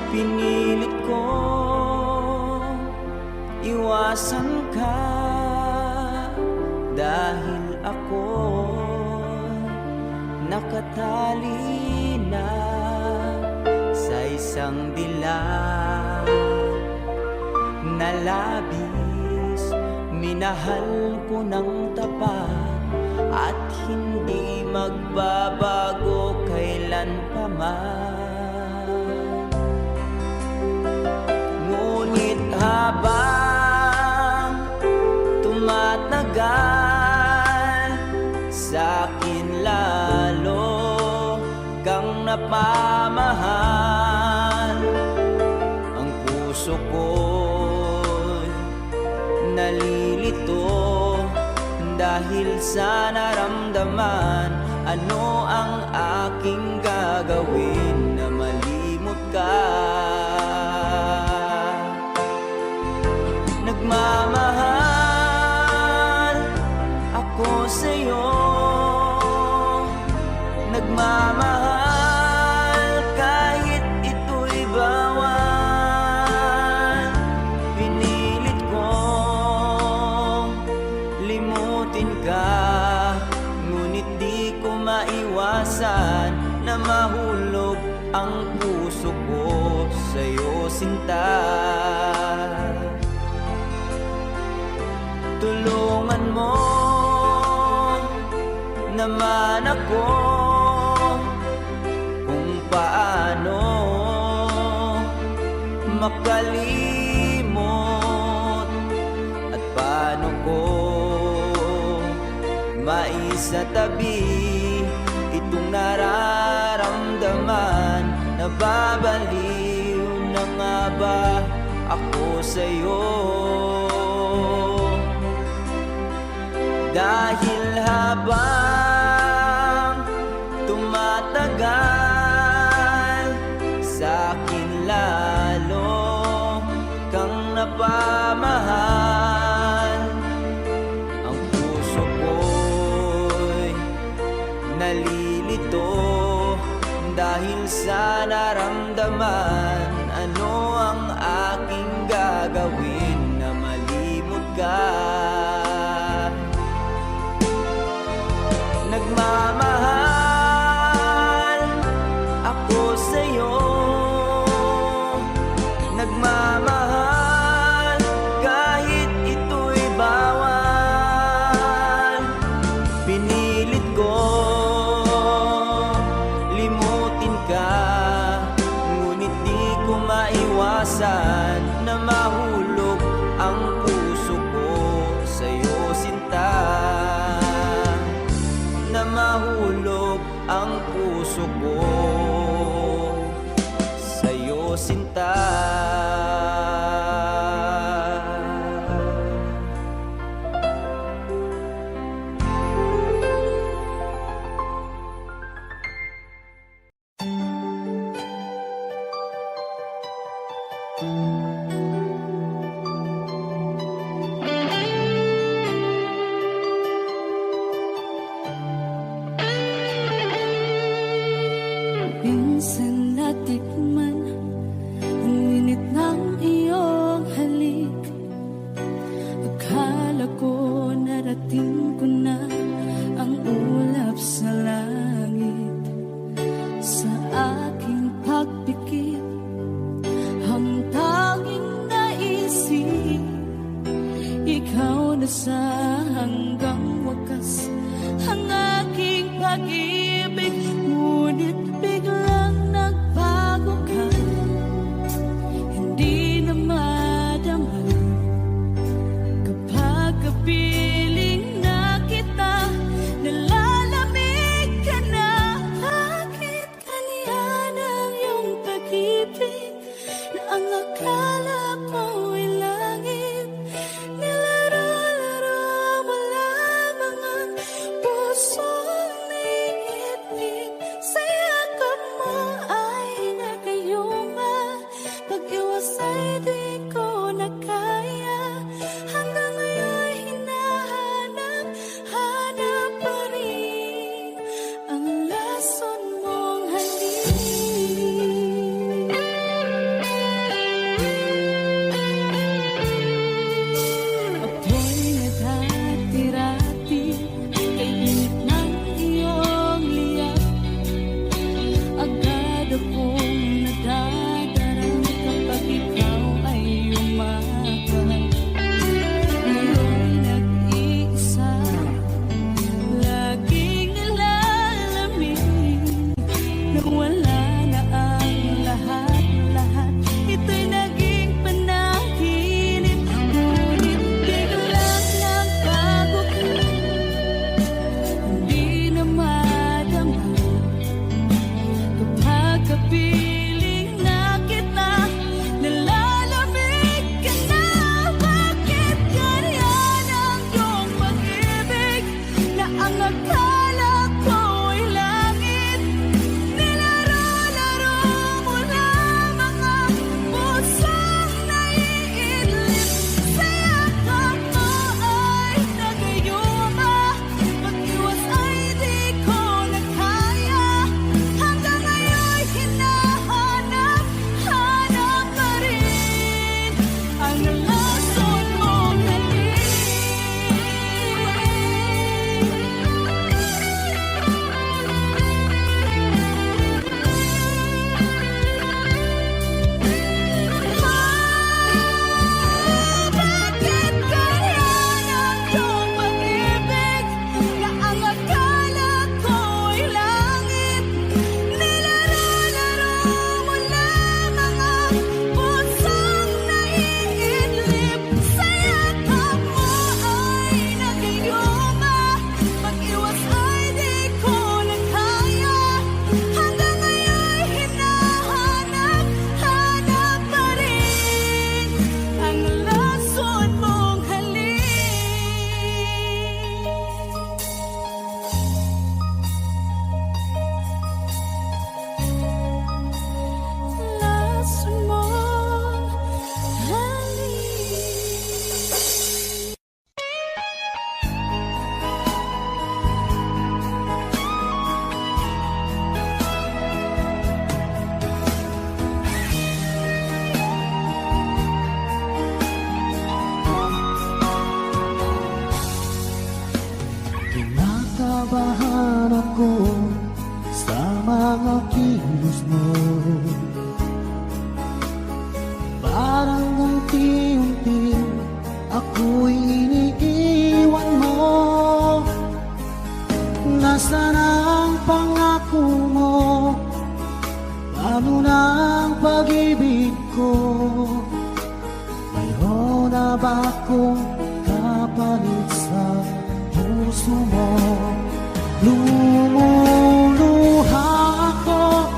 Pinilit ko iwasan ka dahil ako nakatali na sa isang dilag na labis. Minahal ko ng tapat at hindi magbabago kailan pa man. Ngunit habang tumatagal, sa'kin lalo kang napamahal. Ang puso ko'y nalilito dahil sa naramdaman. Ano ang aking gagawin na malimot ka? Nagmamahal ako sa'yo, nagmamahal kahit ito'y bawal. Pinilit kong limutin ka, ngunit di ko maiwasan na mahulog ang puso ko sa'yo, sinta. Tulungan mo naman ako kung paano makalimot at paano ko maisatabi itong nararamdaman. Nababaliw na nga ba ako sa'yo? Dahil habang tumatagal, sa'kin lalo kang napamahal. Ang puso ko'y nalilito dahil sa naramdaman. Ano ang aking gagawin na malimot ka? Nagmamahal ako sa'yo, nagmamahal kahit ito'y bawal. Pinilit ko limutin ka, ngunit di ko maiwasan na mahulog ang puso ko sa'yo, sinta. Na mahulog ang puso ko sa'yo, sinta. Minsan natikman ang init ng iyong halik. Akala ko narating ko na ang ulap sa langit. Sa aking pagpikit, ang tanging naisip, ikaw na sa hanggang wakas ang aking pag-ibig. Ngunit biglang nagbago ka, hindi na madama kapag kapiling na kita. Nalalamig ka na, bakit kaniyan ang iyong pag-ibig na ang akala ko'y langit? Nilaro-laro Paano na ang pag-ibig ko? Mayroon na ba akong kapalit sa puso mo? Lumuluha ako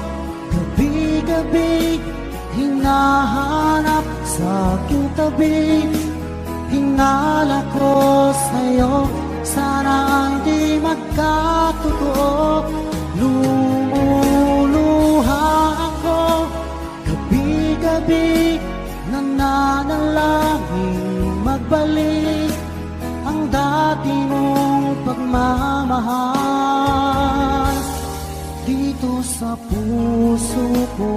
gabi-gabi, hinahanap sa aking tabi. Hinala ko sa'yo, sana hindi magkatotoo. Lumuluha ako gabi-gabi, nananalangin magbalik ang dati mong pagmamahal dito sa puso ko.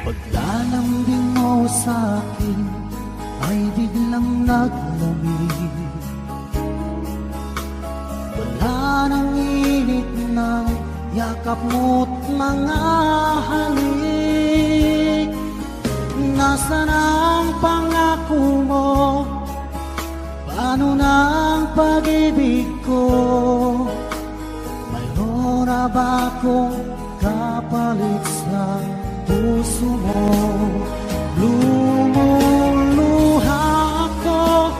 Paglalambing mo sa'kin ay biglang naglamig. Wala nang init ng yakap mo't mga halik. Nasaan ang pangako mo? Paano na ang pag-ibig ko? Mayroon na ba akong kapalit sa puso mo? Lumuluha ako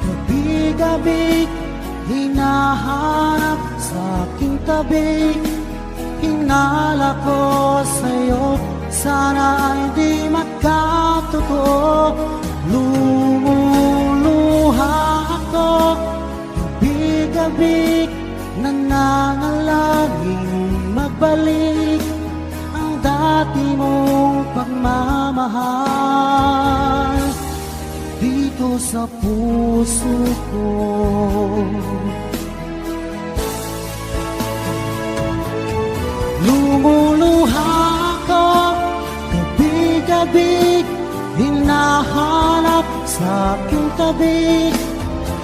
gabi-gabi, hinahanap sa aking tabi. Hinala ko sa'yo, sana hindi magkatotoo. Lumuluha ako gabi-gabi, nananalangin magbalik ang dati mong pagmamahal dito sa puso ko. Lumuluha ako gabi-gabi, hinahanap sa aking tabi.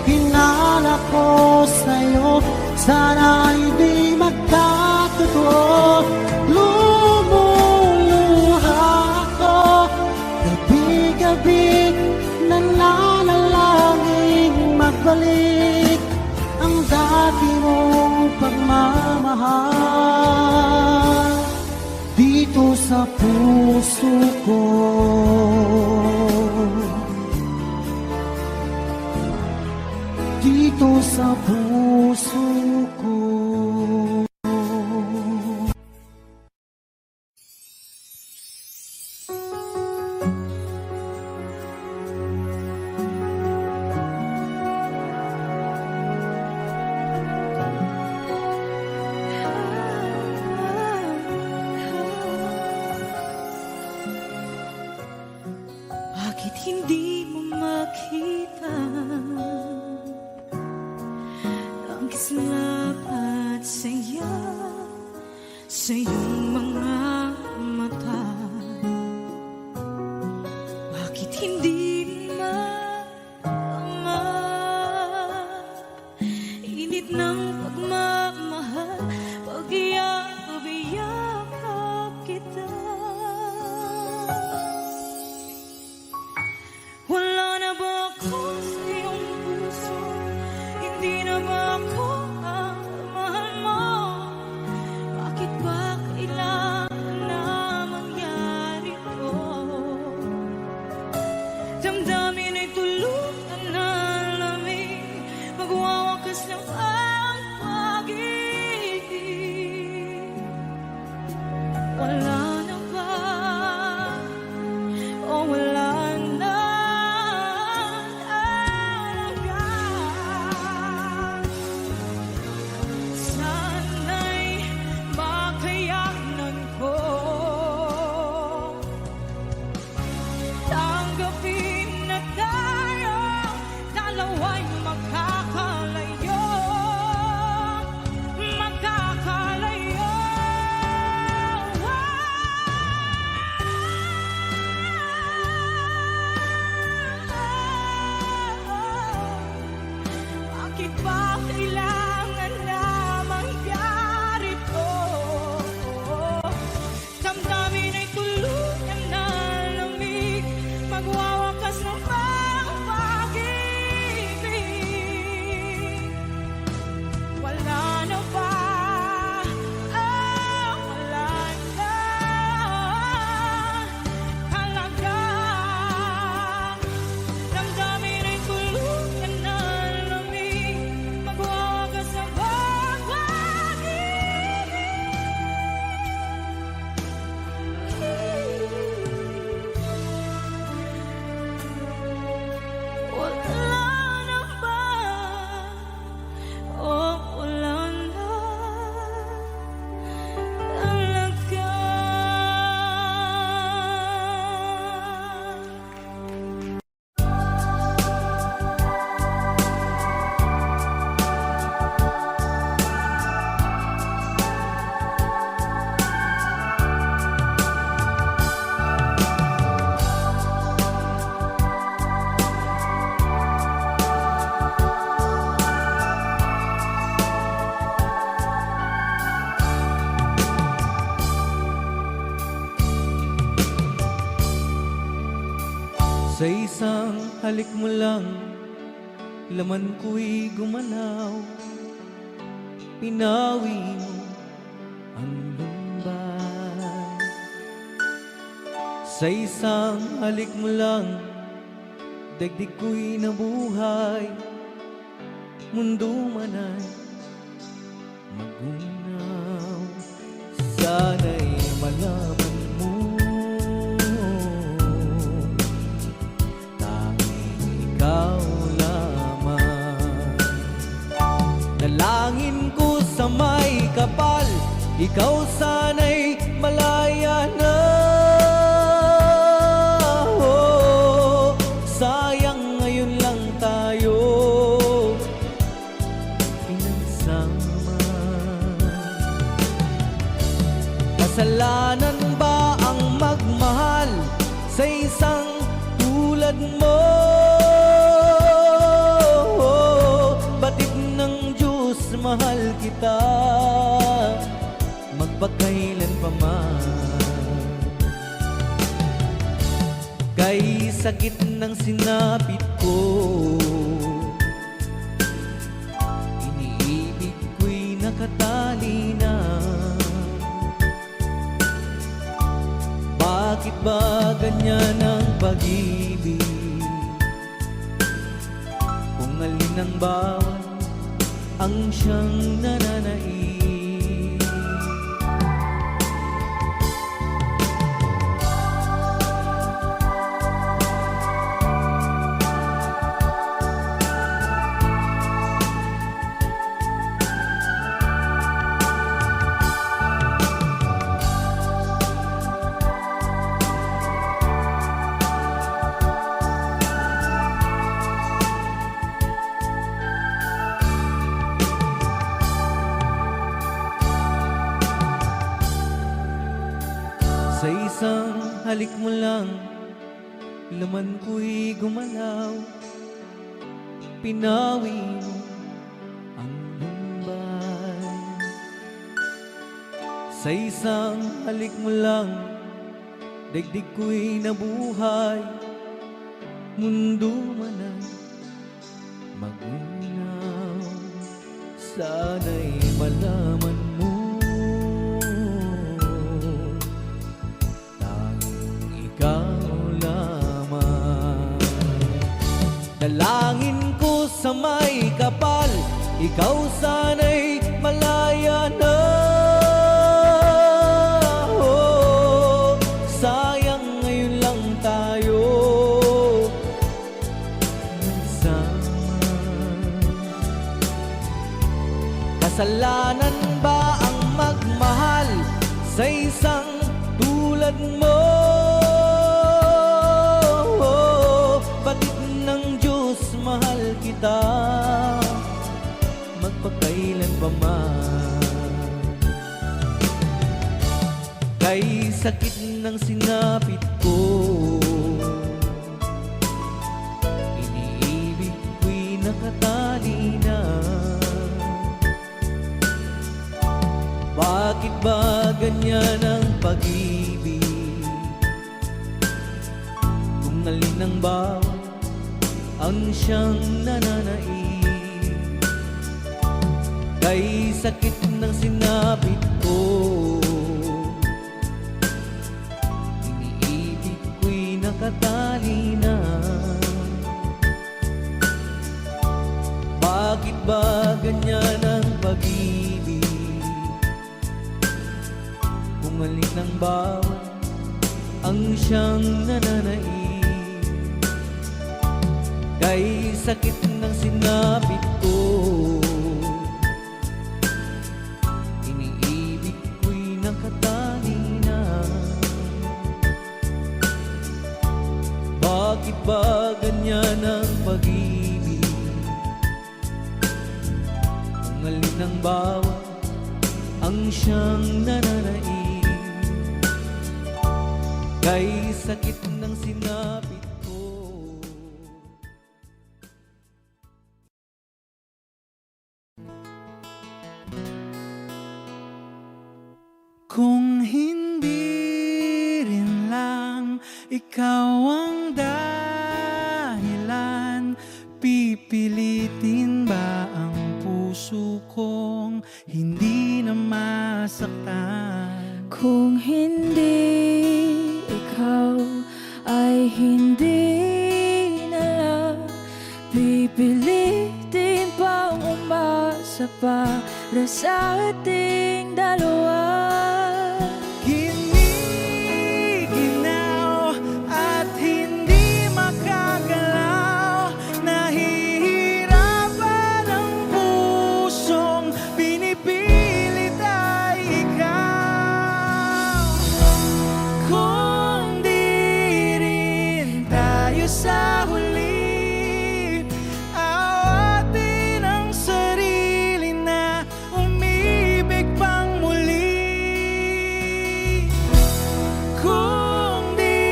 Hinala ko sa'yo, sana hindi magkatotoo. Lumuluha ako gabi-gabi, nananalangin magbalik ang dati mong pagmamahal dito sa puso ko. Dito sa puso ko. Bakit hindi mo makita ang kislap at saya sa iyong mga mata? Bakit hindi maama init ng pagmamahal pag iyakap kita? Wala na ba ako sa iyong puso? Hindi na ba ako ang mahal mo? Bakit ba kailangan na mangyari to? Damdamin ay tulutan na lamig, magwawakas lang ang pag-ibig. Wala na ba? O wala na? Sana'y makayanan ko tanggapin na tayo dalawa'y magkakalayo. Magkakalayo. Sa isang halik mo lang, laman ko'y gumalaw. Pinawi mo ang lumbay. Sa isang halik mo lang, daigdig ko'y nabuhay. Mundo man ay magunaw. Sana'y malaman mo, tanging ikaw lamang. Dalangin ko sa may kapal, ikaw sana'y malaya na. Oh, sayang ngayon lang tayo pinagsama. Kasalanan ba ang magmahal sa isang tulad mo? Batid ng Diyos, mahal kita magpakailan pa man. Kay sakit ng sinapit ko, iniibig ko'y nakatali na. Bakit ba ganyan ang pag-ibig? Kung alin ang bawat ang siyang nananaig. Sa isang halik mo lang, laman ko'y gumalaw. Pinawi mo ang lumbay. Sa isang halik mo lang, daigdig ko'y nabuhay. Mundo man ay magunaw. Sana'y malaman mo, dalangin ko sa may kapal, ikaw sana'y malaya na. Oh, sayang ngayon lang tayo nagsama. Kasalanan ba ang magmahal sa isang tulad mo? Mahal kita magpakailan pa man. Kay sakit ng sinapit ko, iniibig ko'y nakatali na. Bakit ba ganyan ang pag-ibig? Kung alin ang bawat ang siyang nananaig. Kay sakit ng sinapit ko, iniibig ko'y nakatali na. Bakit ba ganyan ang pag-ibig? Kung alin ang bawat ang siyang nananaig. Kay sakit ng sinapit ko, iniibig ko'y nakatali na. Bakit ba ganyan ang pag-ibig? Kung alin ang bawat ang siyang nananaig. Kay sakit ng sinapit ko. Kung hindi rin lang ikaw ang dahilan hindi na masaktan. Kung hindi ikaw ay hindi na lang pipilitin pang umasa para sa ating dalawa. Giniginaw at hindi makagalaw, nahihirapan ang pusong pinipilit ay ikaw. Kung di rin tayo sa huli, awatin ang sarili na umibig pang muli. Kung di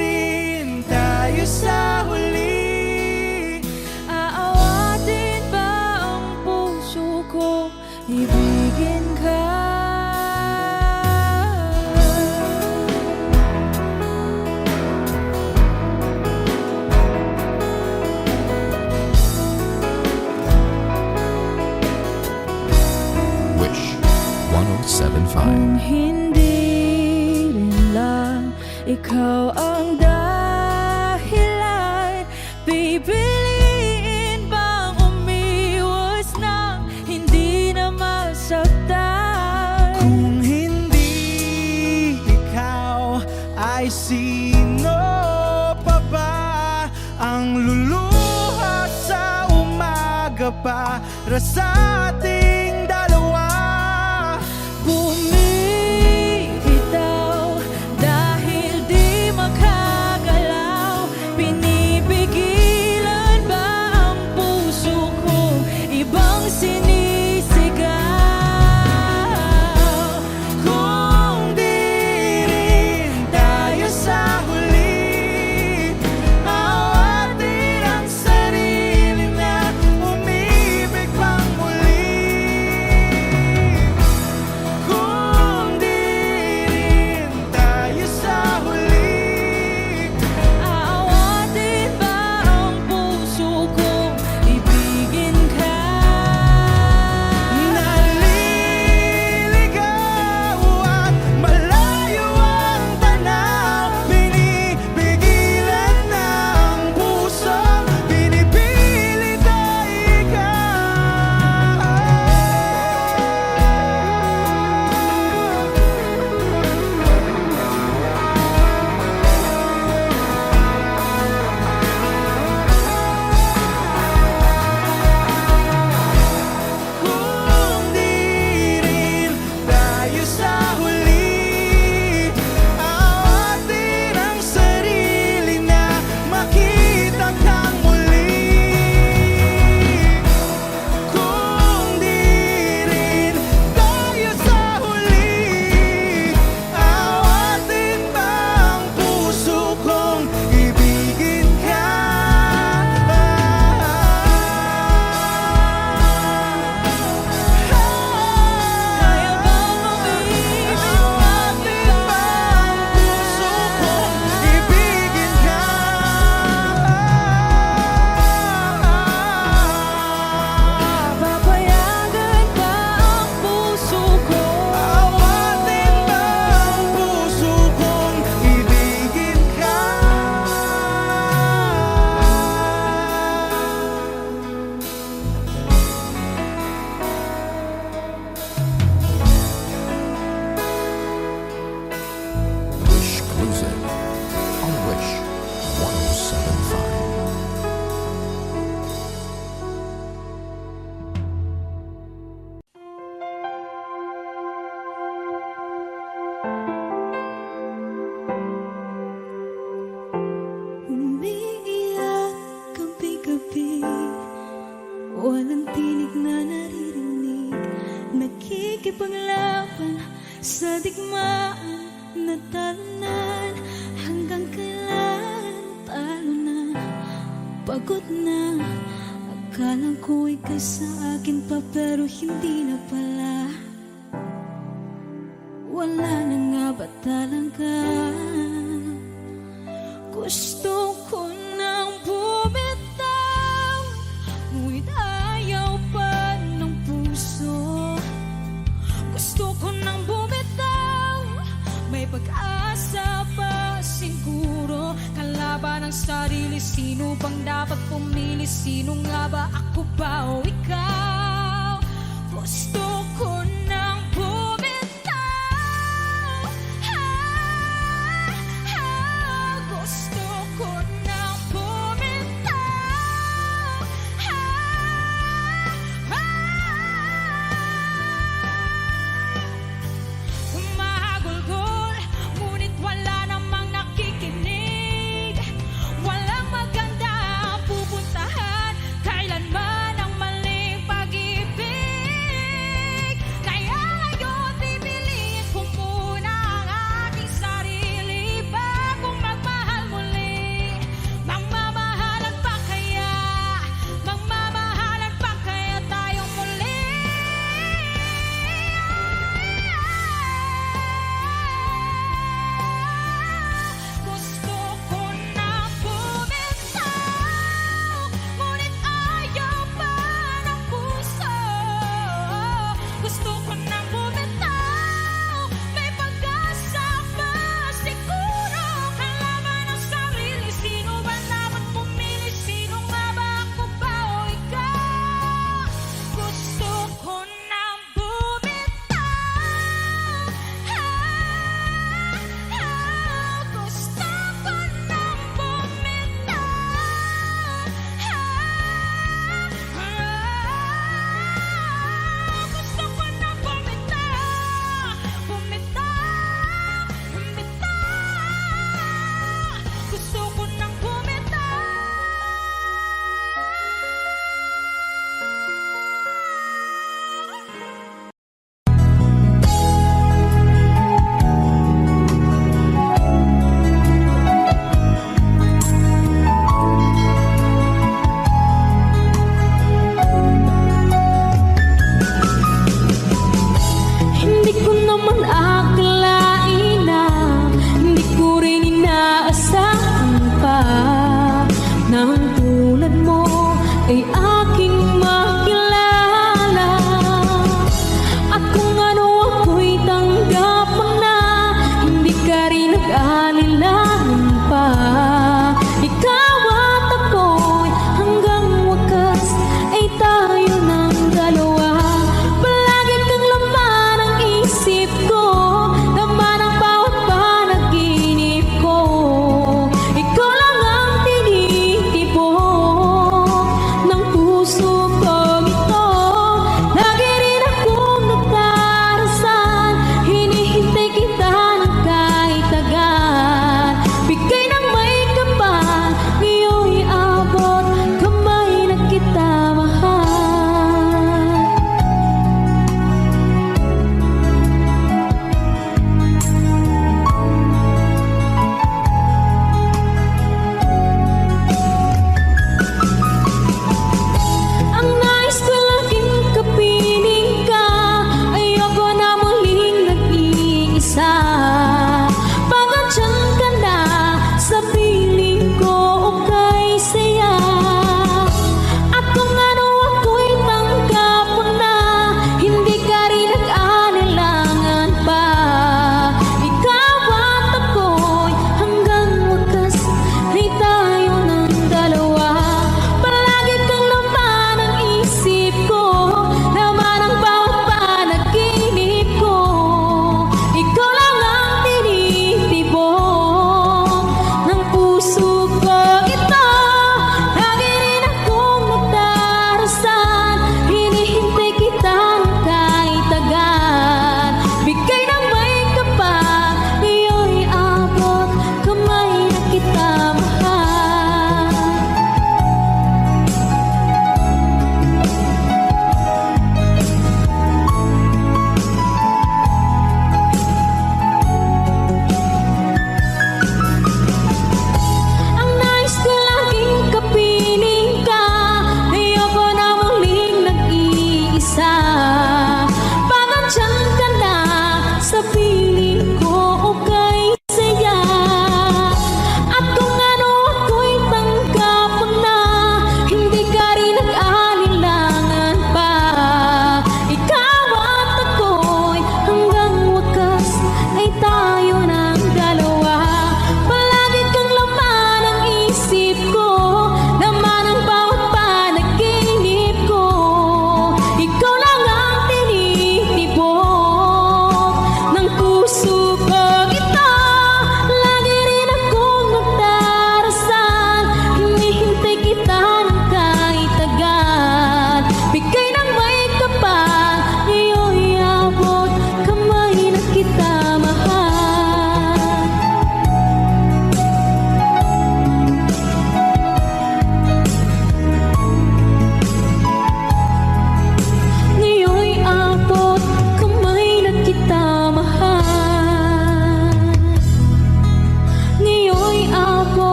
rin tayo sa huli, Aawatin ba ang puso ko ibigin ka? Wish 1075. Kung hindi rin lang ikaw ang dahilan, pipiliin bang umiwas nang hindi na masaktan? kung hindi ikaw, ay sino pa ba ang luluha sa umaga para sa ating dalawa? Bumibitaw dahil di makagalaw, pinipigilan ba ang puso ko ibang sinisigaw? Kung di rin tayo sa huli, awatin ang sarili na umibig pang muli. Kung di rin tayo sa huli, Aawatin ba ang puso ko ibigin ka? naliligaw at malayo ang tanaw, pinipigilan ng puso, pinipilit ay ikaw. Kung di rin tayo sa huli, awatin ang sarili na makita kang muli. Kung di rin tayo sa huli, awatin ba ang puso kong ibigin ka? Kaya bang umibig Awatin ba ang puso kong ibigin ka? Papayagan ba ang puso ko? Awatin ba ang puso kong ibigin ka? Wish exclusive on Wish 1075. Umiiyak gabi-gabi, walang tinig na naririnig, nakikipaglaban sa digmaan na talunan. Hanggang kailan talo na, pagod na. Akala ko ika'y sa akin pa pero hindi na pala. Wala na nga ba talaga? Gusto ko nang bumitaw, ngunit ayaw pa ng puso. sarili, sino bang dapat pumili? Sino nga ba, ako ba o ikaw? Gusto ko nang bumitaw. Gusto ko nang bumitaw. Mahagulgol, ngunit wala namang nakikinig. Walang maganda ang pupuntahan, kailanman ang maling pag-ibig.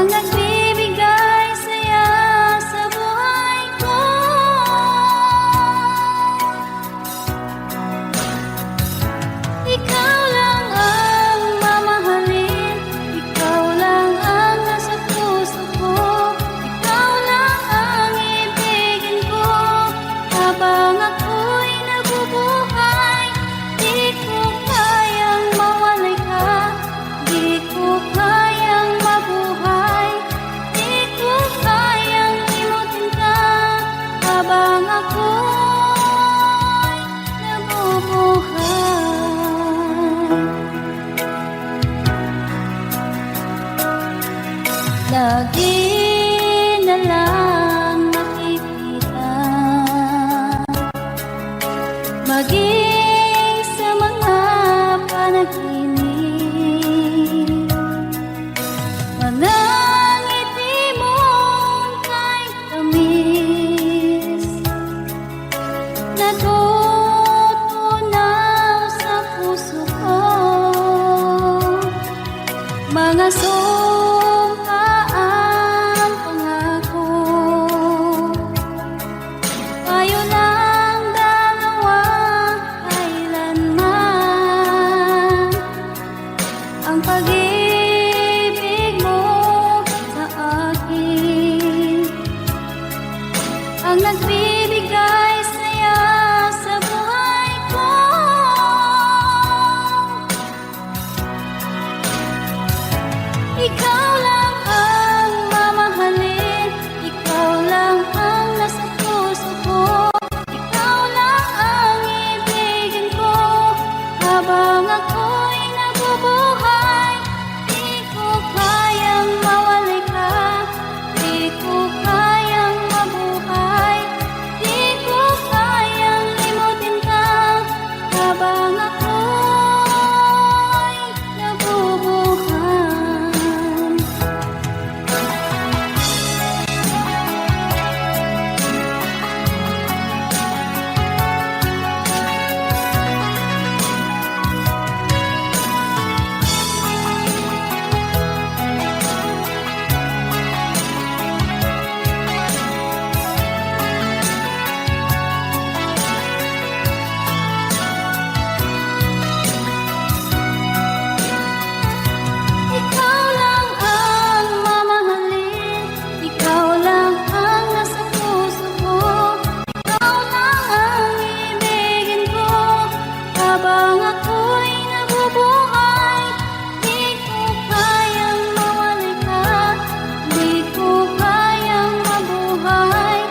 ang nagbibigay saya sa buhay ko. Ikaw lang ang mamahalin, ikaw lang ang nasa puso ko, ikaw lang ang ibigin ko. Habang ako'y nabubuhay, di ko kayang mawalay ka, di ko kayang mabuhay, di ko kayang limutin ka. Habang ako'y nabubuhay, lagi na lang makikita, maging sa mga panaginip, manangiti mong kahit tamis, natutunaw sa puso ko. Mga sumpaang pangako, tayo lang dalawa kailanman. Ang pag-ibig mo sa akin ang nagbibigay saya sa buhay ko. Ikaw lang ang mamahalin, ikaw lang ang nasa puso ko, ikaw lang ang ibigin ko. Habang ako'y nabubuhay, di ko kayang mawalay ka, di ko kayang mabuhay, di ko kayang limutin ka. Habang ako'y nabubuhay. Ikaw lang ang mamahalin, ikaw lang ang nasa puso ko, ikaw lang ang ibigin ko. Habang ako'y nabubuhay, di ko kayang mawalay ka, di ko kayang mabuhay,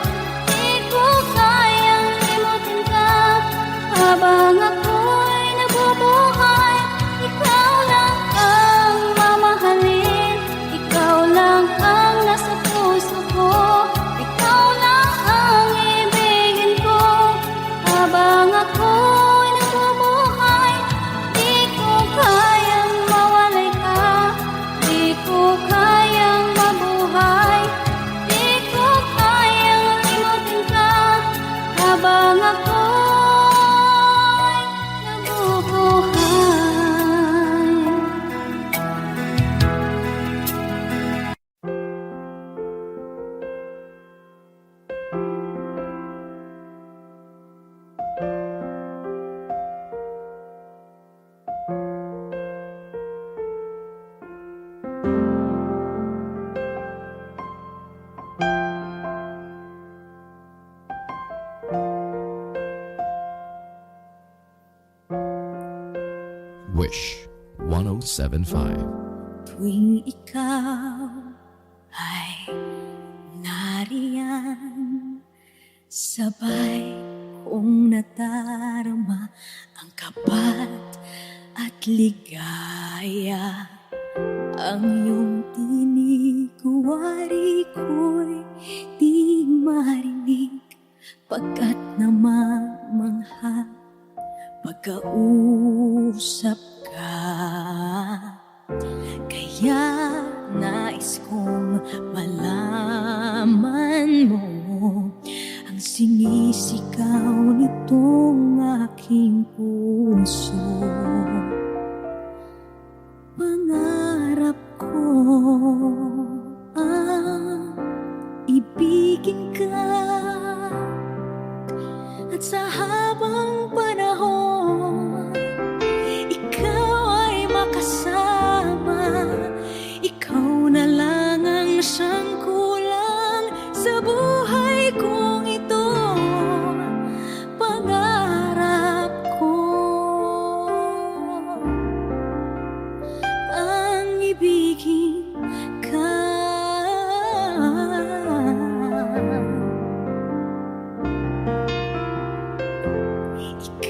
di ko kayang limutin ka. Habang ako'y nabubuhay, ikaw lang ang mamahalin, ikaw lang ang nasa puso ko, ikaw lang ang ibigin ko. Habang ako'y nabubuhay, di ko kayang mawalay ka, di ko kayang mabuhay, di ko kayang limutin ka. Habang ako'y nabubuhay. Wish 1075. Tuwing ikaw ay nariyan, sabay kong nadarama ang kapat at ligaya. Ang iyong tinig, wari ko'y di marinig, pagkat namamangha pagkausap ka. Kaya nais kong malaman mo ang sinisigaw nitong aking puso. Pangarap ko siyang kulang sa buhay kong ito. Pangarap ko ang ibigin ka.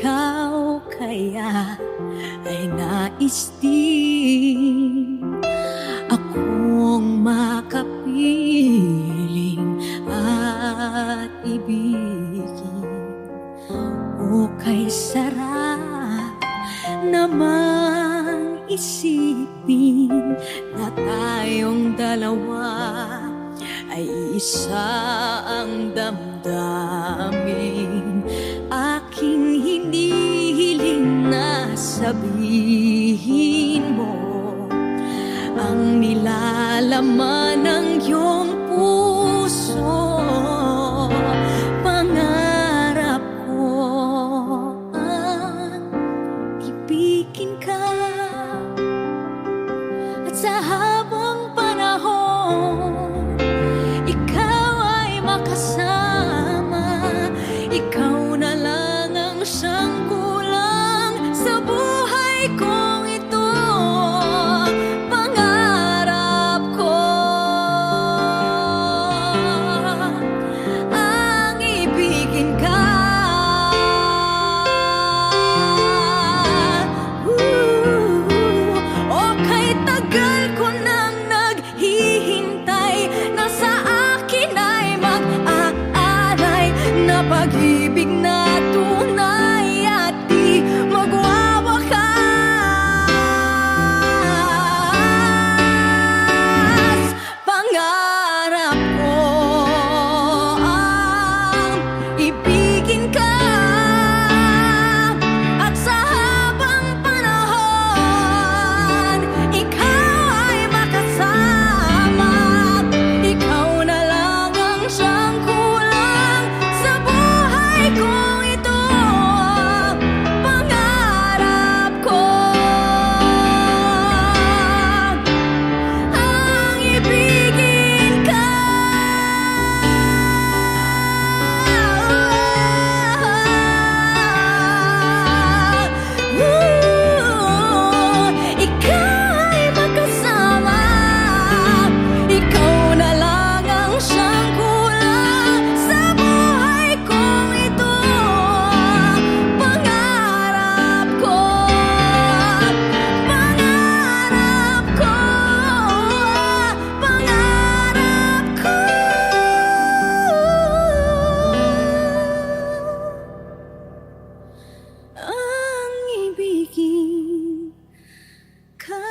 Ikaw kaya ay nais din akong makapiling at ibigin. O kay sarap namang isipin na tayong dalawa ay isa ang damdamin. Aking hinihiling na sabihin mo ang nilalaman ng iyong puso. Pangarap ko ang ibigin ka, at sa habang panahon ikaw ay makasama. Ikaw na lang ang siyang kulang sa buhay kong ito. Pangarap ko ang ibigin ka. O kay tagal ko nang naghihintay na sa akin ay mag-aaray na pag-ibig na tunay at di magwawakas. Pangarap ko ang ibigin ka, at sa habang panahon ikaw ay makasama. Ikaw na lang ang siyang kulang sa buhay kong ito. Pangarap ko ang ibigin ka. Ikaw ay makasama. Ikaw na lang ang siyang kulang sa buhay kong ito. Pangarap ko, pangarap ko, pangarap ko ang ibigin ka.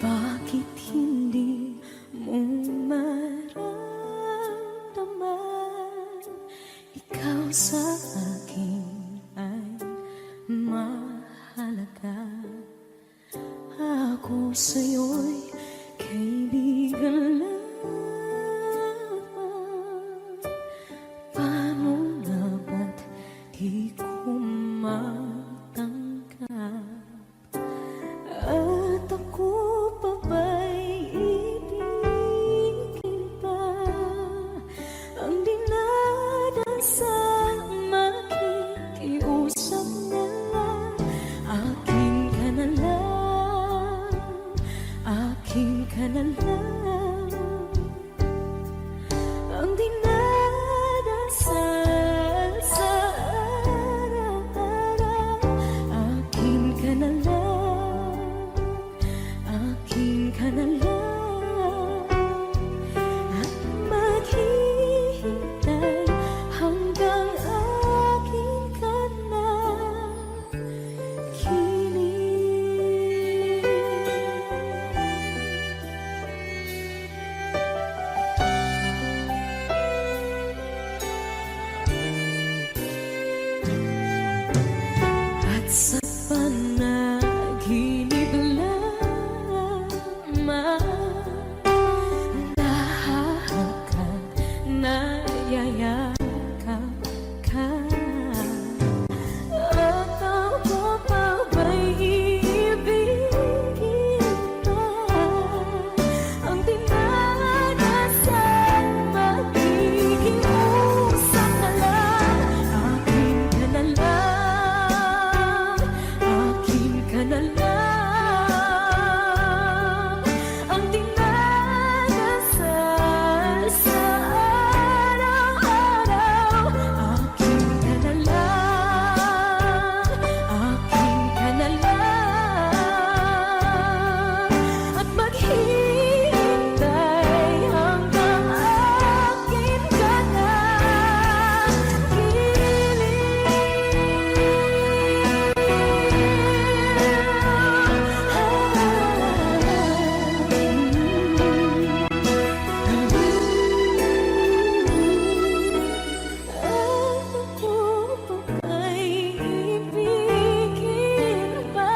Bakit hindi mo maramdaman ikaw sa akin ay mahalaga? Ako sa'yo'y kaibigan lamang. Paano nga ba't di ko matanggap? At ako pa ba'y ibigin pa? Ang dinadansang makikiusap na lang, akin ka na lang Sa panaginip lamang nahahakan, nayayakap ka. At ako pa ba'y iibigin pa? Ang dinadasan, makikiusap na lang. Akin ka na lang, akin ka na lang. Ang dinadasal sa araw-araw. Akin ka na lang, akin ka na lang. At maghihintay hanggang akin ka na Ako pa ba'y ibigin pa?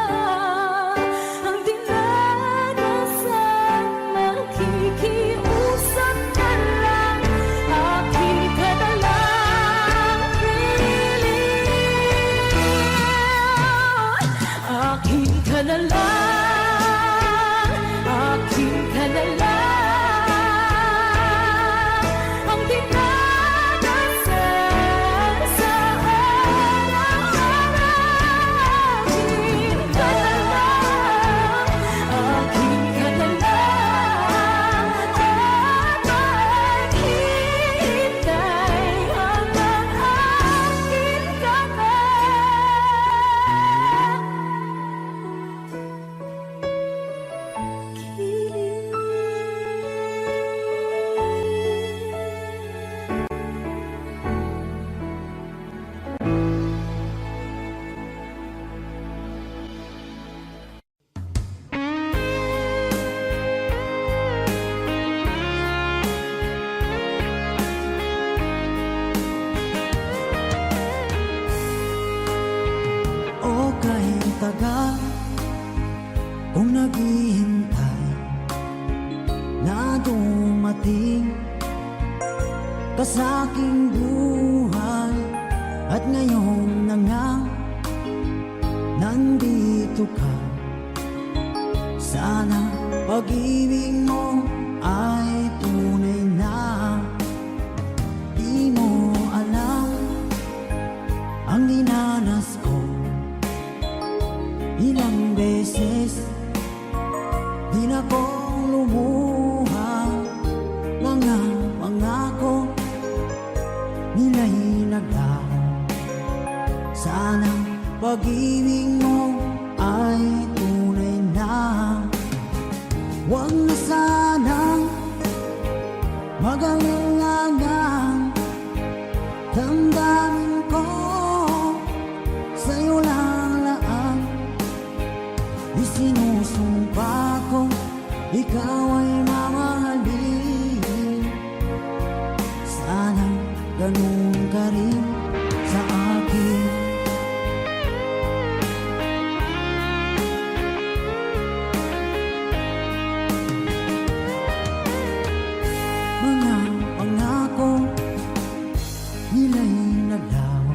Ang dinadasan, makikiusap na lang. Akin ka na lang, akin ka na lang, akin ka na lang. Ang dinadasal sa araw-araw. Akin ka na lang, akin ka na lang. At maghihintay hanggang akin ka na. O kahit tagal kung naghihintay na dumating ka sa aking buhay, at ngayon na nga nandito ka. Sana pag-ibig mo ay tunay na. Di mo alam ang dinanas ko. Ilang beses din akong lumuha. Mga pangako nila'y naglaho. Sana pag-ibig mo ay tunay na. Huwag na sanang mag-alinlangan. Damdamin ko sa'yo lang laan. Isinusumpa ko ikaw ay mamahalin. Sana ganun ka rin sa akin. Mga pangako nila'y naglaho.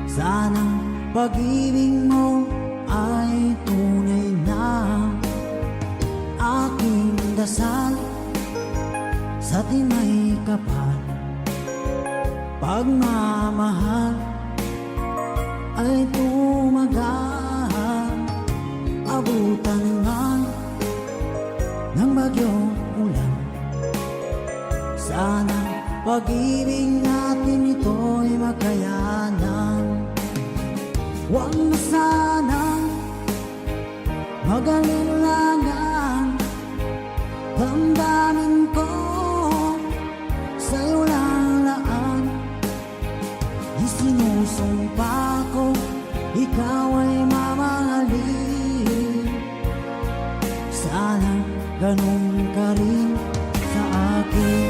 Sana pag-ibig mo ay tunay na. Aking dasal sa tinay kapal, pagmamahal ay tumagal. Abutan man ng bagyong ulan. Sana pag-ibig natin ito'y makayanan. Huwag na sanang mag-alinlangan. Damdamin ko sa'yo lang laan. Isinusumpa ko ikaw ay mamahalin. Sana ganun ka rin sa akin.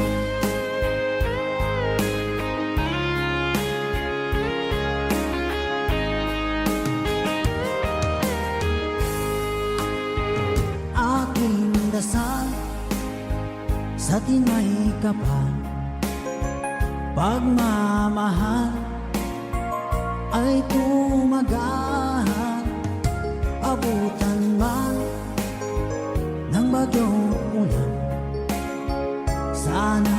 ating may kapal, pagmamahal ay tumagahan. Abutan man ng bagyong ulan, sana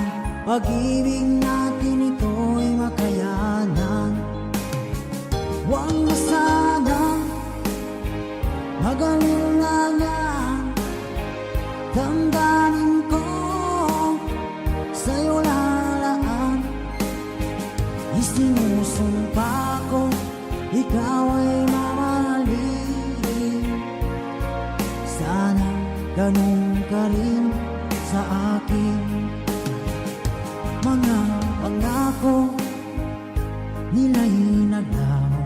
pag-ibig natin ito'y makayanan. Huwag na sanang mag-alinlangan, damdamin ko sa'yo lalaan. Isinusumpa ko, ikaw ay mamahalin. Sana ganun ka rin sa akin. Mga pangako nila'y naglaho,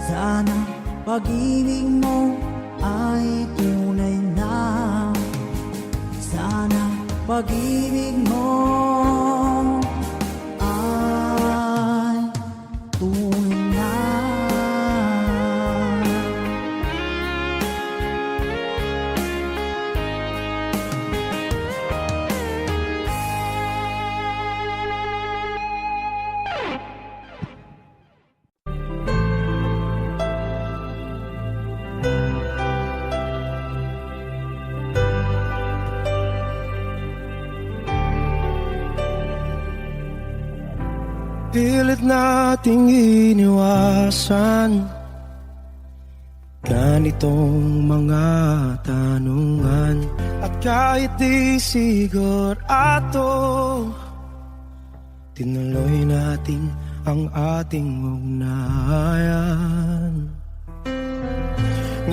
sana pag-ibig mo ay tunay na. Sana pag-ibig mo ay tunay na. Pilit nating iniwasan ganitong mga tanungan. At kahit di sigurado, tinuloy natin ang ating ugnayan.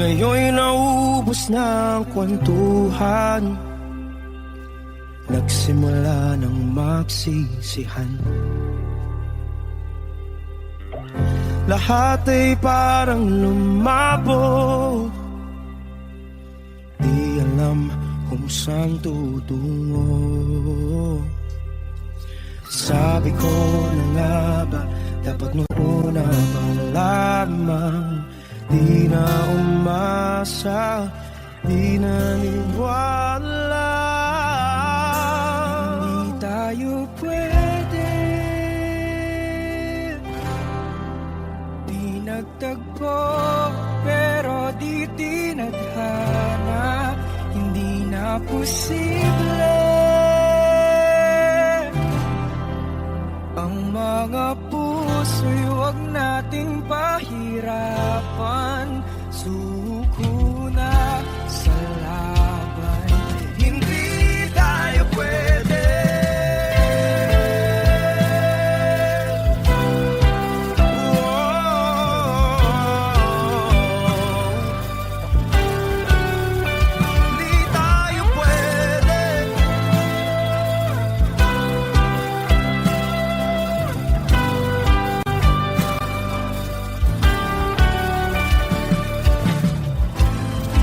Ngayon'y naubos na ang kwentuhan, nagsimula ng magsisihan. Lahat ay parang lumabo, di alam kung saan tutungo. Sabi ko na nga ba, dapat nung una pa lamang, di na umasa, di naniwala. Hindi tayo pwede, di nagtagpo, pero di tinadhana. Hindi na posible ang mga puso'y huwag nating pahirapan. Suko na sa laban, hindi tayo pwede. Hindi tayo pwede.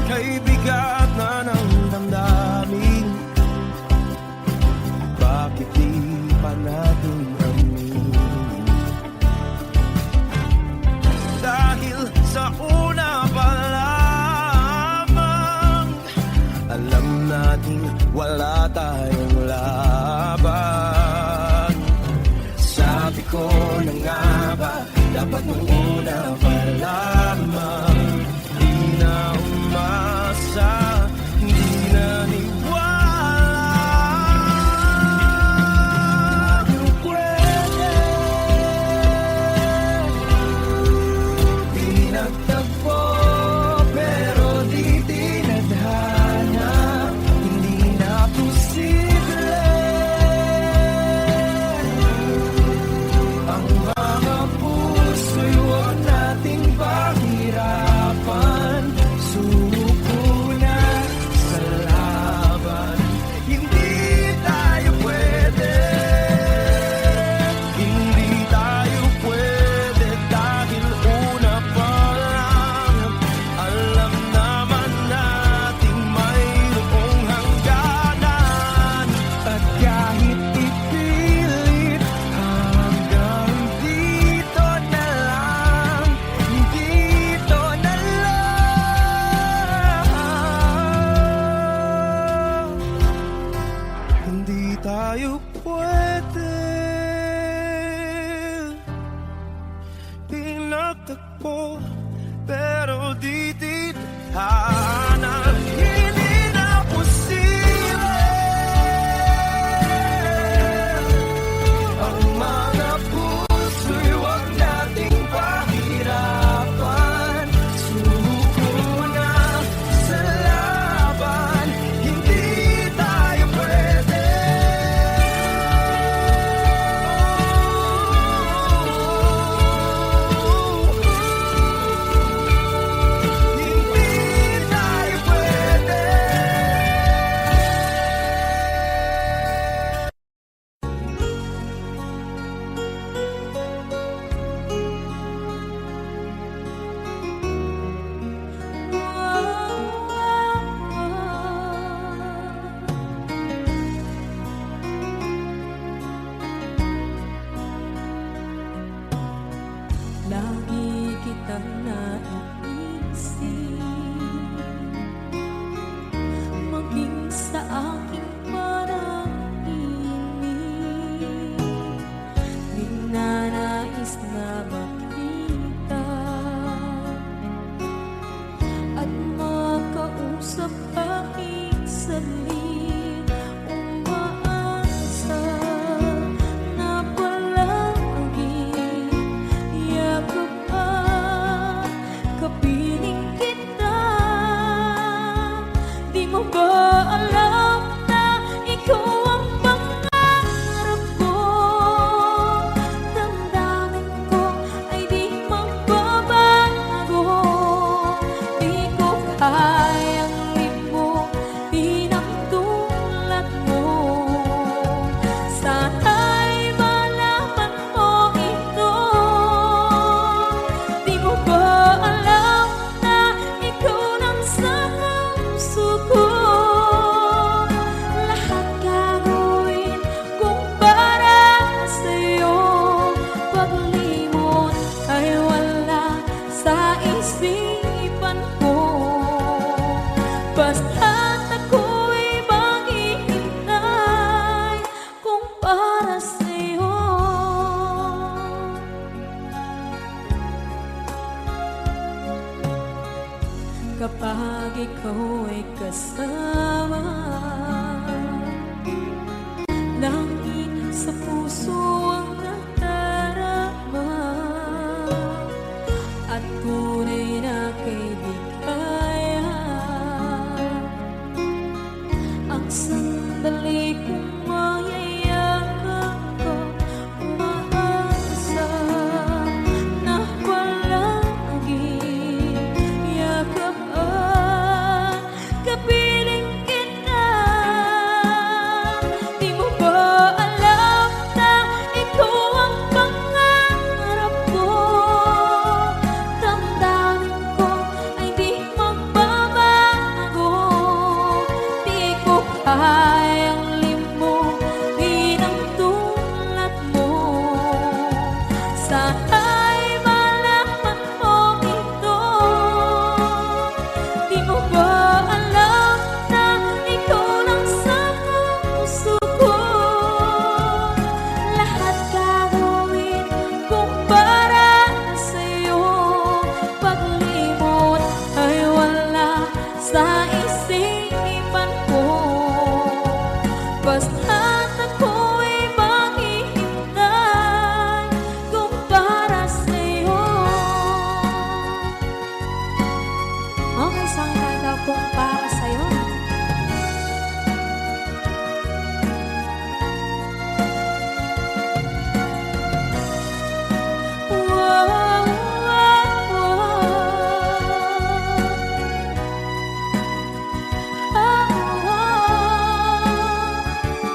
Kay bigat na ng damdamin, bakit di pa natin aminin? Dahil sa una pa lamang, alam natin wala tayong laban. Sabi ko na nga ba, dapat nung una pa lamang, di na umasa, di naniwala. Di pwede, di nagtagpo, pero di tinadhana. Hindi na posible ang mga puso'y kapag ikaw ay kasama. Langit sa puso ang nadarama at tunay na kaibigan. Ang sandali kong mayayakap ko, umaasa na palaging yakap at kapiling kita. Di mo ba alam na ito ang pangarap ko? Damdamin ko ay di magbabago. Di ko kayang limutin ang tulad mo. Sana'y malaman mo ito. Di mo ba alam na ikaw lang sa puso ko? Lahat gagawin kung para sa'yo. Paglimot ay wala sa isipan ko. Basta't ako'y maghihintay kung para sa'yo. Okay, saan tayo kung para sa'yo?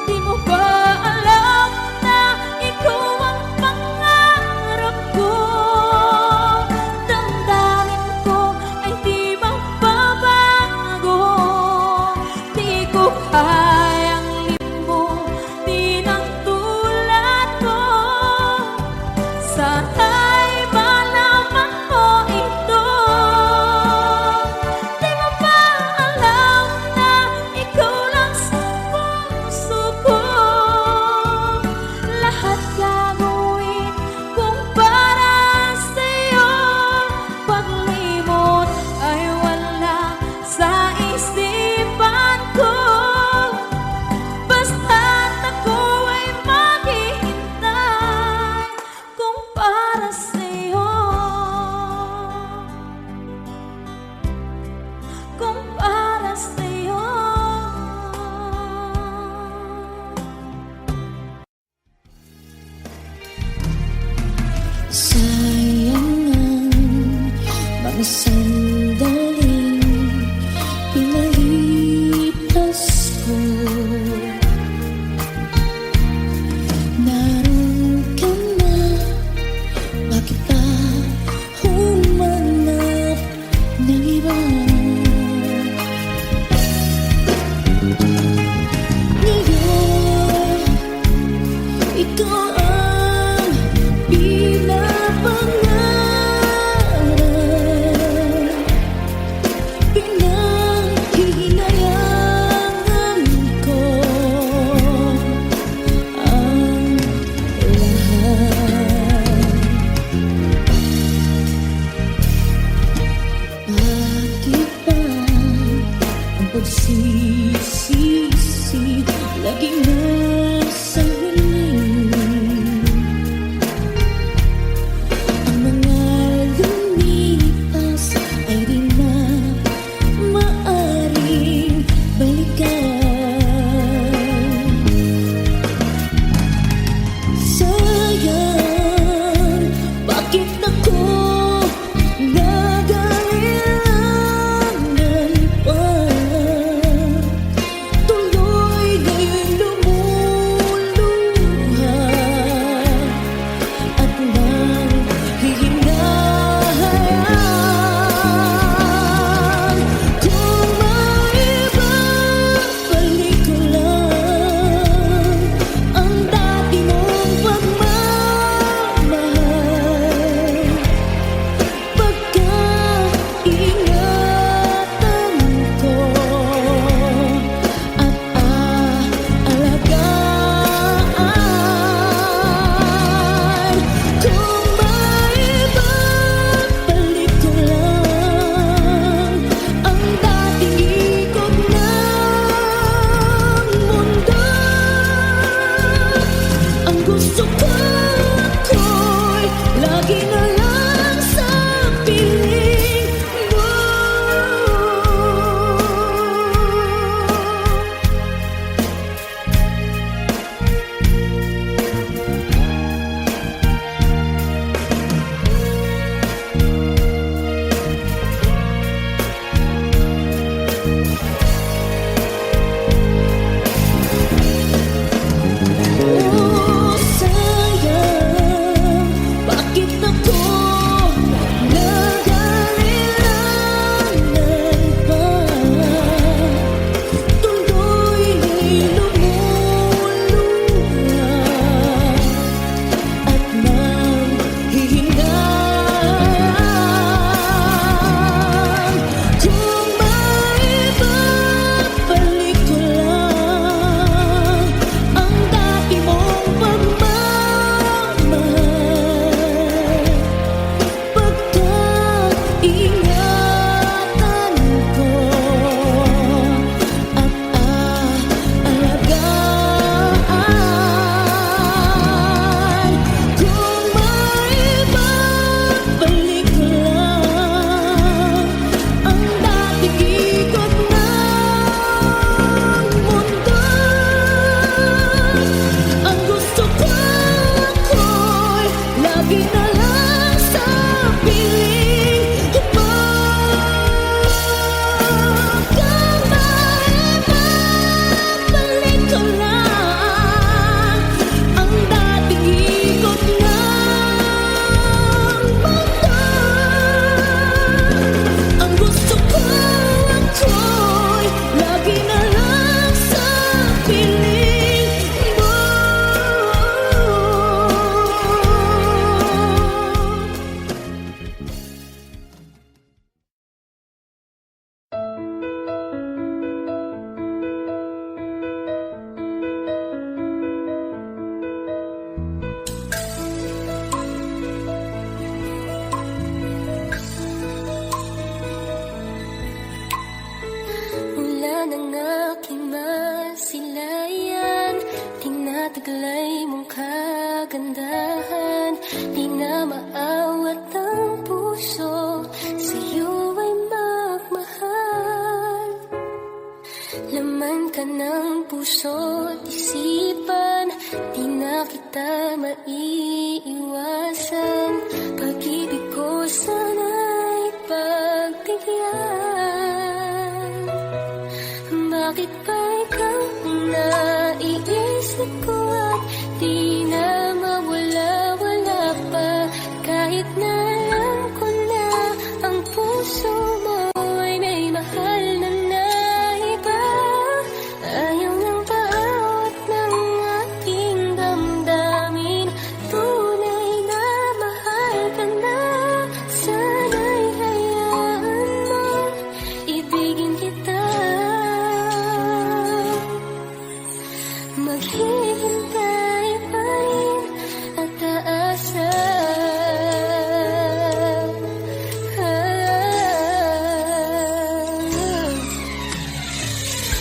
Di mo ba alam na ikaw ang pangarap ko? Damdamin ko ay di magbabago. Di ko kayang limutin ang tulad ko. Sana'y malaman mo ito. Di mo ba alam na ikaw lang sa puso ko? Lahat gagawin kung para sa'yo. Paglimot ay wala sa isipan ko. Basta't ako ay maghihintay kung para sa'yo. Kung para sa'yo. Sayang ang mga sandaling pinalipas ko. Naroon ka na, bakit pa humanap ng iba? Ngayon, ito ang pinapangarap, pinanghihinayangan ko ang lahat. Bakit ba ang pagsisisi laging nasa huli? Ang lagi na lang sa piling ko. Kung maibabalik ko lang ang dating ikot ng mundo, ang gusto ko ako'y lagi na lang sa piling mo. Mula ng aking masilayan, tinataglay mong kagandahan. Di na maawat ang puso, sa'yo ay magmahal. Laman ka ng puso't isipan, di na kita maiiwasan. Pag-ibig ko sana'y pagbigyan. Bakit ba ikaw ang naiisip ko at di na mawala-wala pa? Kahit na alam ko na ang puso mo ay may mahal na iba. Ayaw ng bawat ng aking damdamin, tunay na mahal ka na. Sana'y hayaan mo, ibigin kita. Maghihintay pa rin at aasa.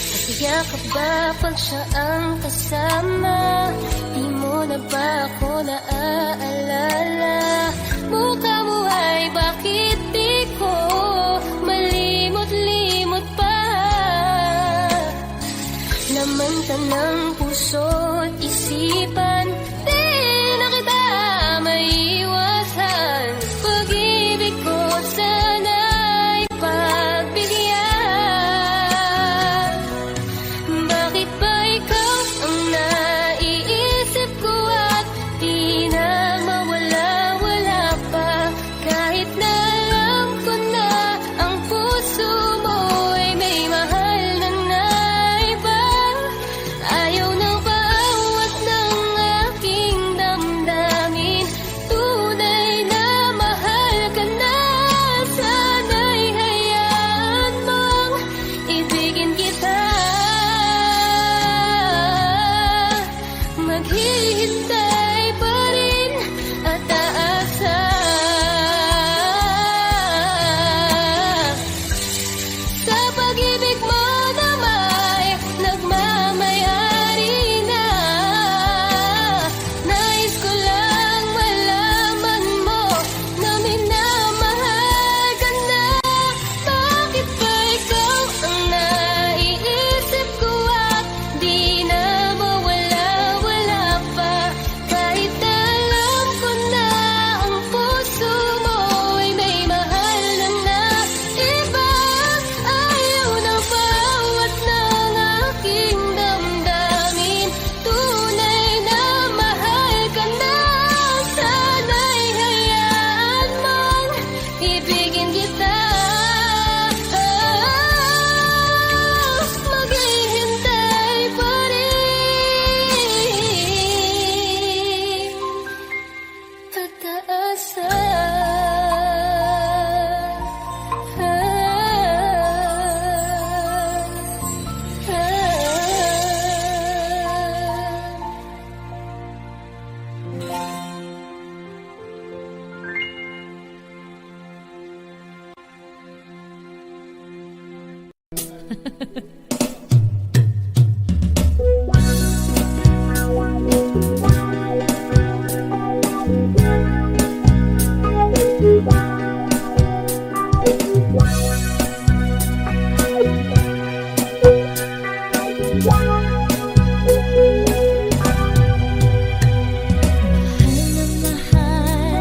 Masaya ka ba pag siya ang kasama? Di mo na ba ako naaalala? Mukha mo ay bakit di ko malimot-limot pa? Laman ka ng puso't isipan, di na kita maiiwasan. Pag-ibig ko sana'y pagbigyan. Bakit ba ikaw ang naiisip ko at di na mawala-wala pa? Kahit na alam ko na ang puso mo ay may mahal na iba. Ayaw ng bawat ng aking damdamin, tunay na mahal ka na. Sana'y hayaan mong ibigin kita. Maghihintay pa rin at aasa. Sa pag-ibig mo na may nagmamayari na. Nais ko lang malaman mo na minamahal ka na. Bakit ba ikaw ang naiisip ko at di na mawala-wala pa? Kahit na alam ko na ang puso mo ay may mahal na iba. Ayaw na bawat ng aking damdamin, tunay na mahal ka na. Sana'y hayaan mong ibigin kita. Maghihintay pa rin at aasa. Mahal na mahal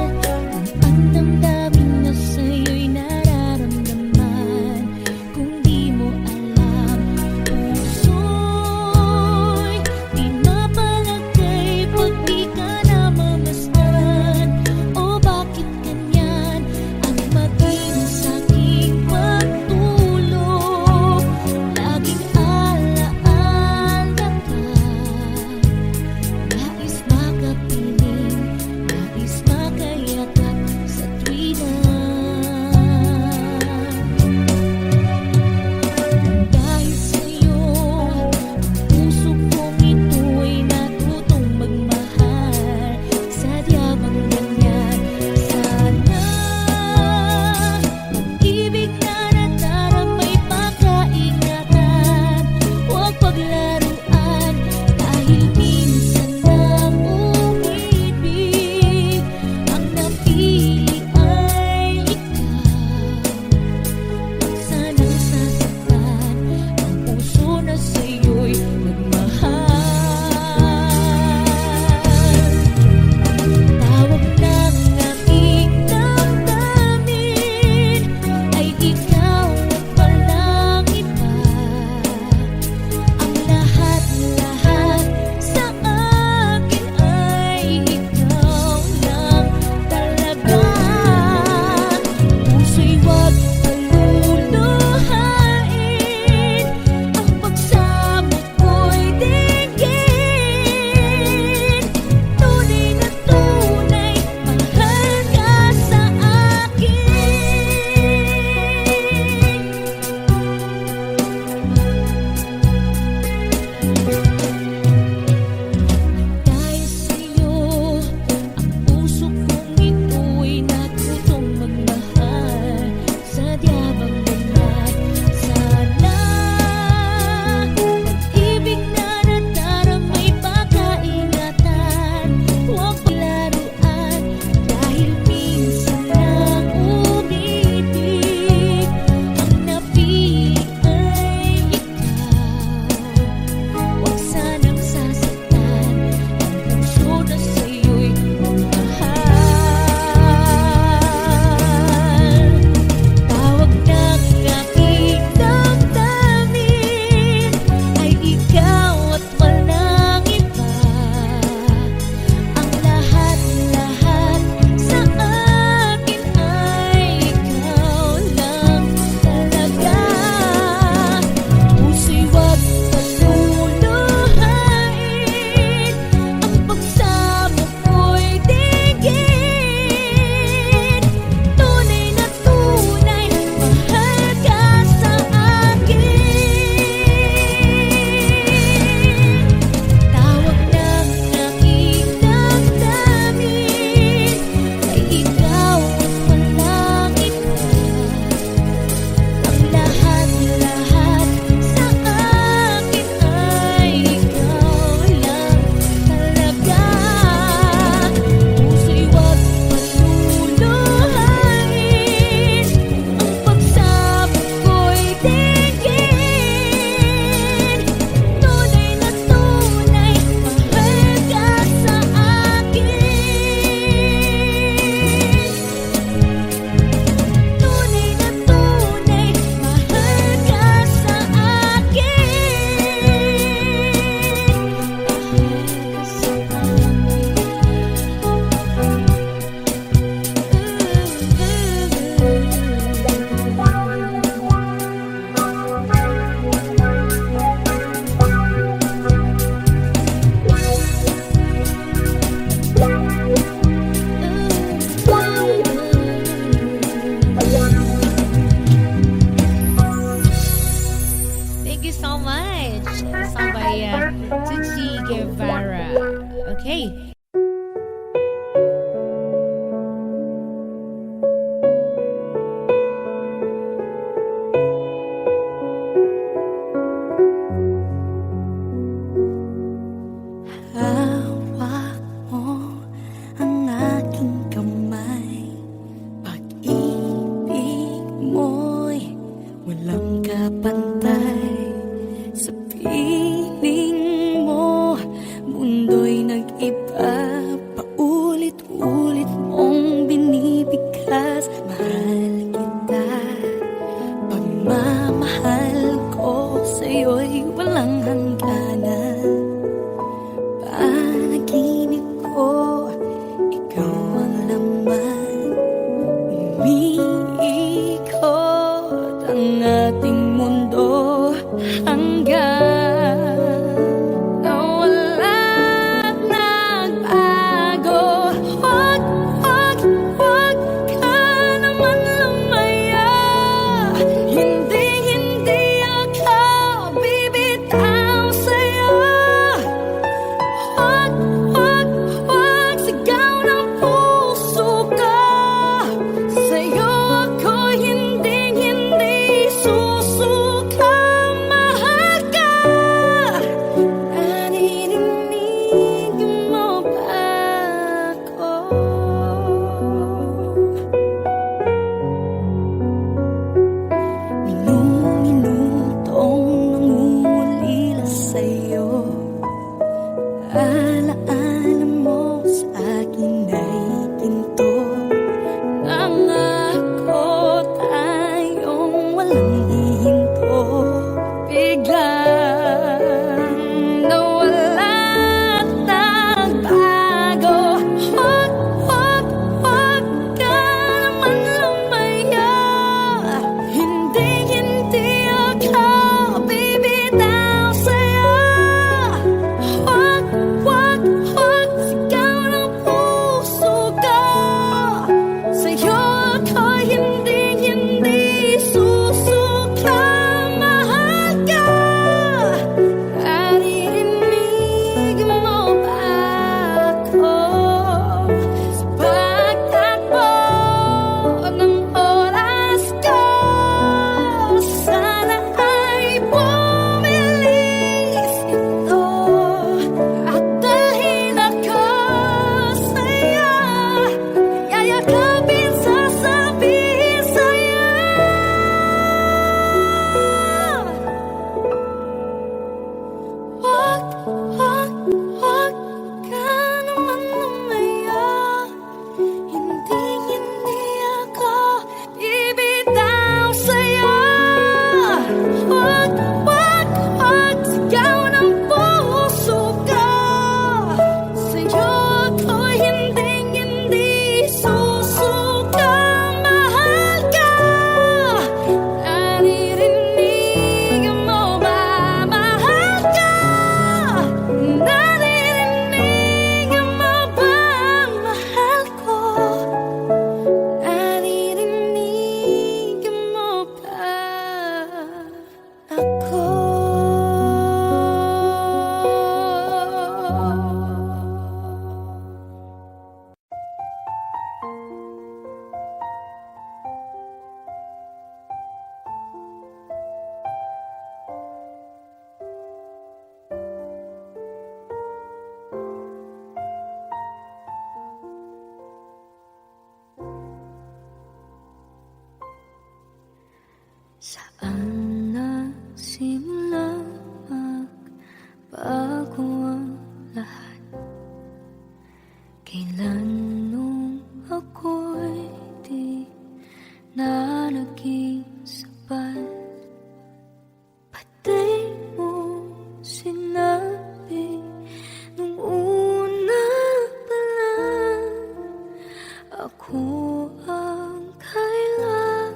ako ang kailangan,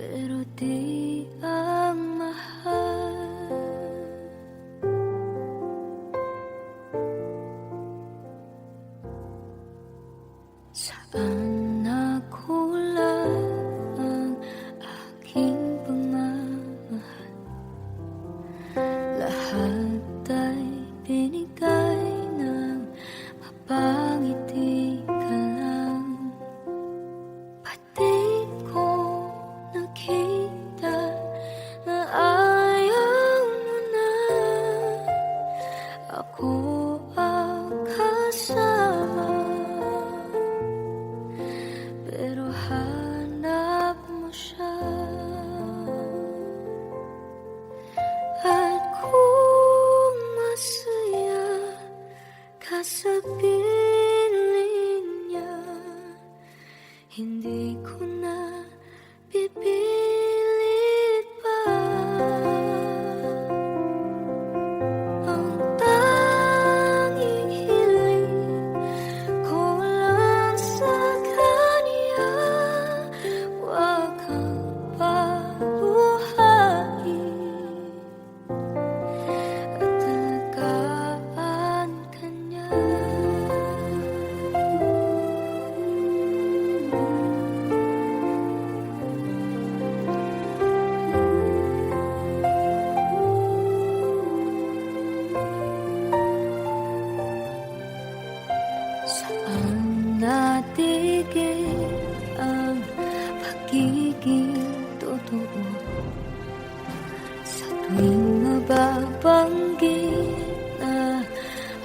pero di ang mahal. Saan nakulang ang aking pagmamahal? Lahat ay binigay ng mapangiti ka lang. Pati ko nakita na ayaw mo na ako ang kasama, pero hanap mo siya. At kung masaya ka sa piling niya, hindi ko na pipilit pa. Ang tanging hiling ko lang sa kanya, huwag kang pabuhayin at alagaan ka niya. Saan natigil ang pagiging totoo? Sa tuwing mababanggit na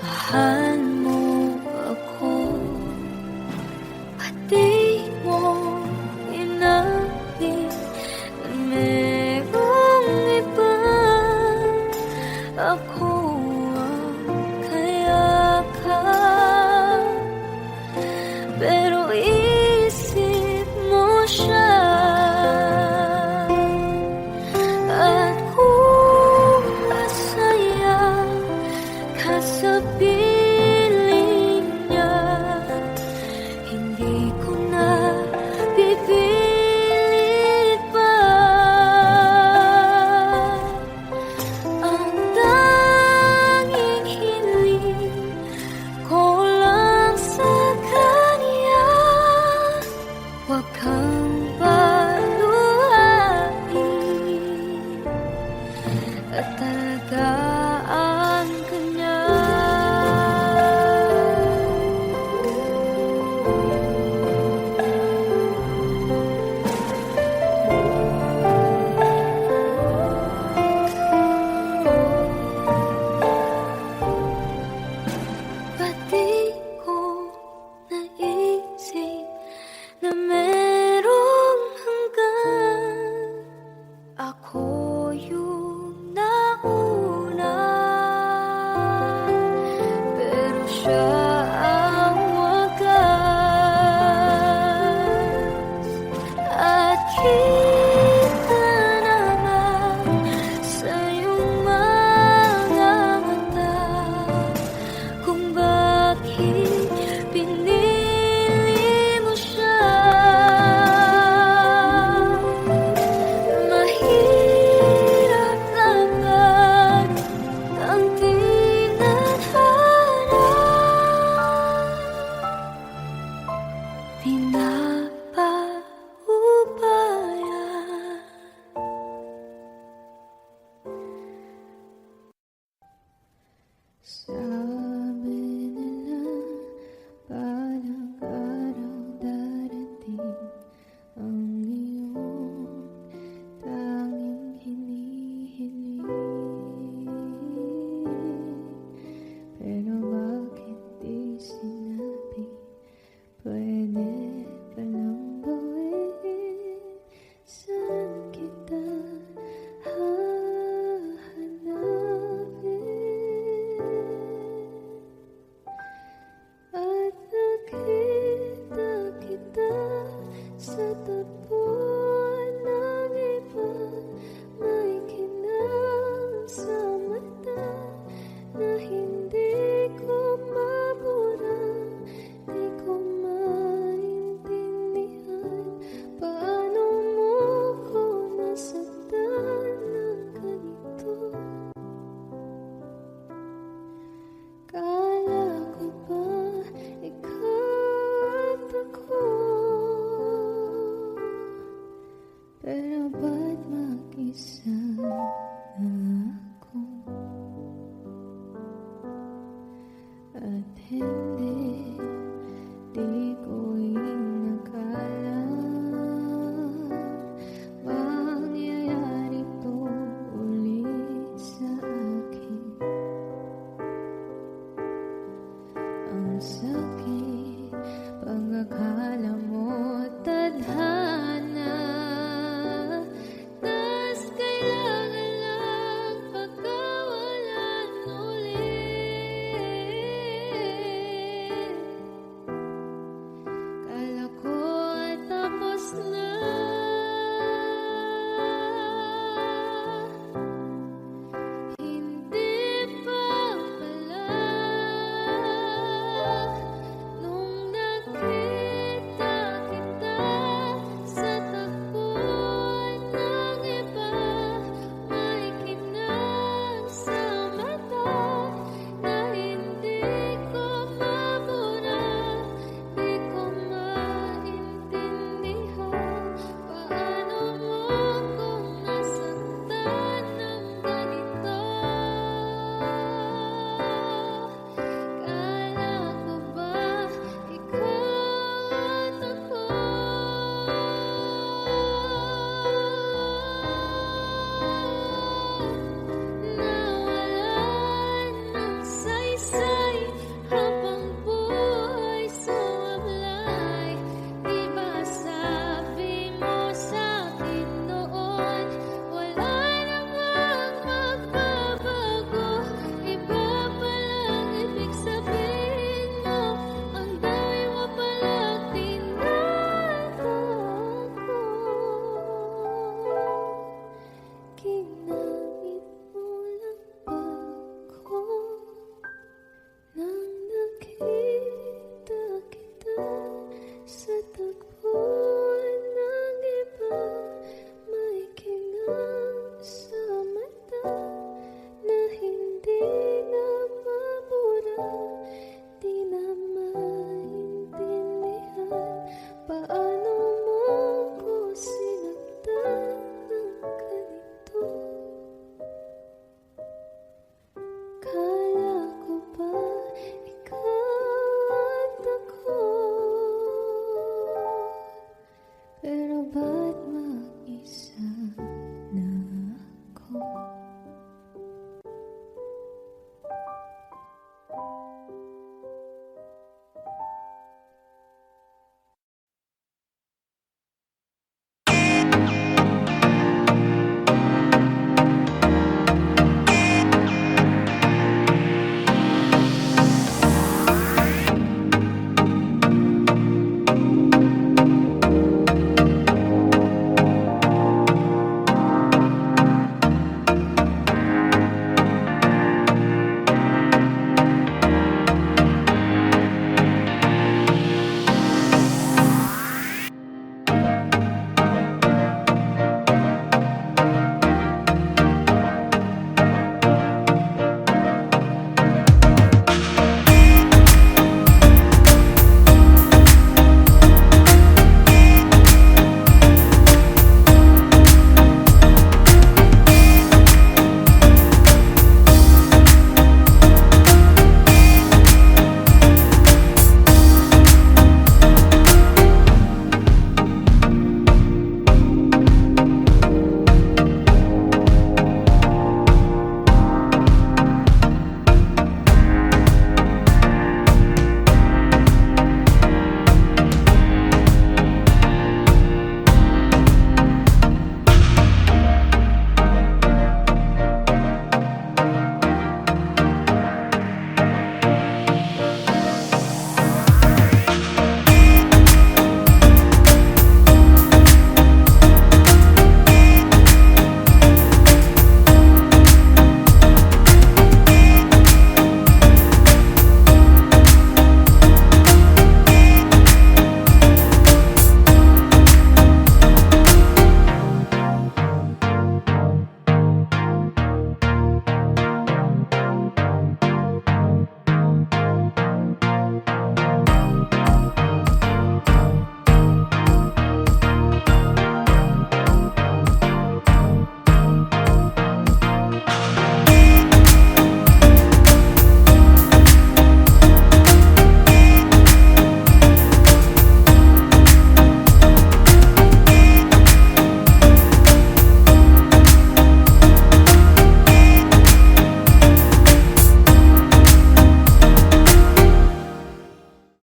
mahal mo ako, pati